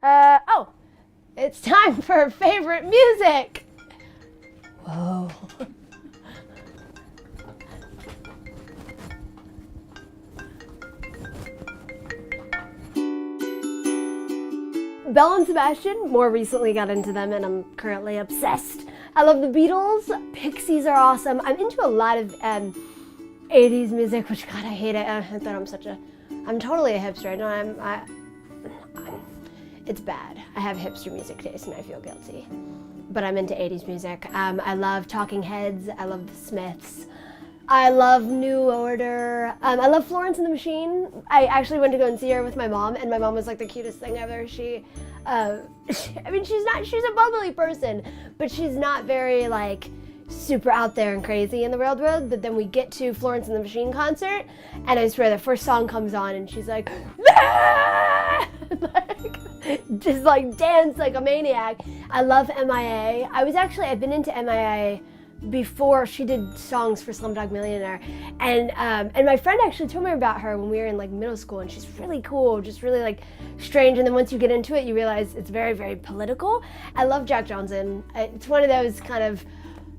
Oh, it's time for favorite music. Whoa. Belle and Sebastian, more recently got into them and I'm currently obsessed. I love the Beatles. Pixies are awesome. I'm into a lot of 80s music, which God, I hate it. I thought I'm totally a hipster. No, it's bad. I have hipster music taste and I feel guilty. But I'm into 80s music. I love Talking Heads. I love the Smiths. I love New Order. I love Florence and the Machine. I actually went to go and see her with my mom, and my mom was like the cutest thing ever. I mean, she's a bubbly person, but she's not very like super out there and crazy in the real world. But then we get to Florence and the Machine concert, and I swear the first song comes on, and she's like, ah! Just like dance like a maniac. I love MIA. I've been into MIA before she did songs for Slumdog Millionaire, and my friend actually told me about her when we were in like middle school, and she's really cool, just really like strange, and then once you get into it you realize it's very, very political. I love Jack Johnson. It's one of those kind of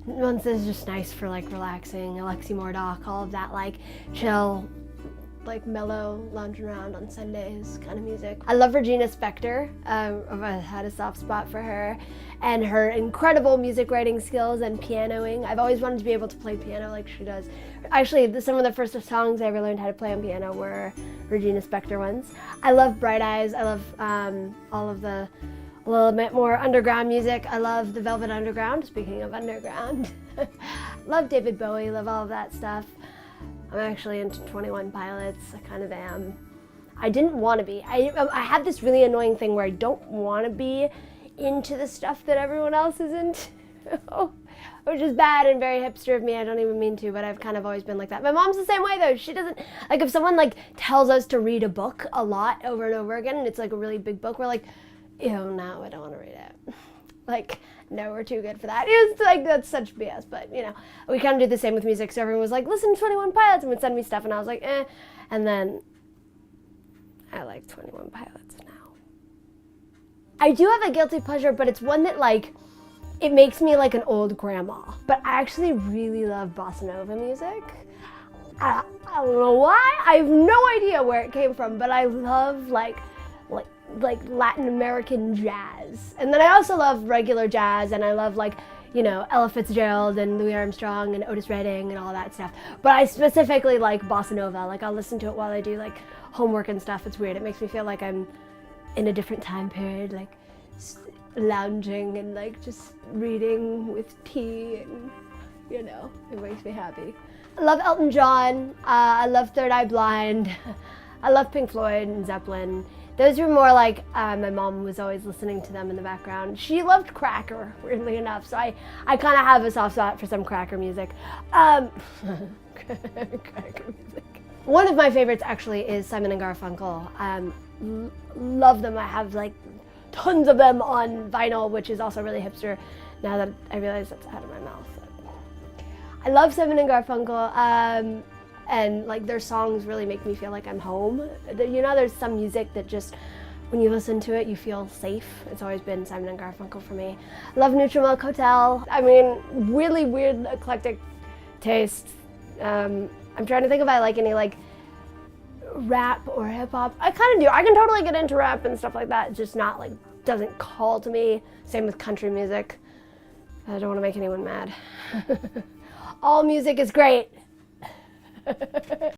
ones that's just nice for like relaxing. Alexi Murdoch, all of that like chill, like mellow, lounging around on Sundays kind of music. I love Regina Spektor. I had a soft spot for her and her incredible music writing skills and pianoing. I've always wanted to be able to play piano like she does. Actually, some of the first songs I ever learned how to play on piano were Regina Spektor ones. I love Bright Eyes. I love all of the a little bit more underground music. I love the Velvet Underground, speaking of underground. Love David Bowie, love all of that stuff. I'm actually into 21 Pilots, I kind of am. I didn't want to be. I have this really annoying thing where I don't want to be into the stuff that everyone else is into, which is bad and very hipster of me. I don't even mean to, but I've kind of always been like that. My mom's the same way though. She doesn't, like if someone like tells us to read a book a lot over and over again, and it's like a really big book, we're like, ew, no, I don't want to read it. Like, no, we're too good for that. It's like, that's such BS, but you know, we kind of do the same with music. So everyone was like, listen to 21 Pilots, and would send me stuff, and I was like, eh. And then I like 21 Pilots now. I do have a guilty pleasure, but it's one that like, it makes me like an old grandma. But I actually really love bossa nova music. I don't know why, I have no idea where it came from, but I love like Latin American jazz. And then I also love regular jazz, and I love like, you know, Ella Fitzgerald and Louis Armstrong and Otis Redding and all that stuff. But I specifically like bossa nova. Like I'll listen to it while I do like homework and stuff. It's weird. It makes me feel like I'm in a different time period, like lounging and like just reading with tea, and you know, it makes me happy. I love Elton John. I love Third Eye Blind. I love Pink Floyd and Zeppelin. Those were more like, my mom was always listening to them in the background. She loved Cracker, weirdly enough, so I kind of have a soft spot for some Cracker music. Cracker music. One of my favorites actually is Simon and Garfunkel. Love them. I have like tons of them on vinyl, which is also really hipster now that I realize that's out of my mouth. I love Simon and Garfunkel. And like their songs really make me feel like I'm home. You know, there's some music that just, when you listen to it, you feel safe. It's always been Simon and Garfunkel for me. I love Neutral Milk Hotel. I mean, really weird, eclectic taste. I'm trying to think if I like any like rap or hip hop. I kind of do. I can totally get into rap and stuff like that. It's just not like, doesn't call to me. Same with country music. I don't want to make anyone mad. All music is great.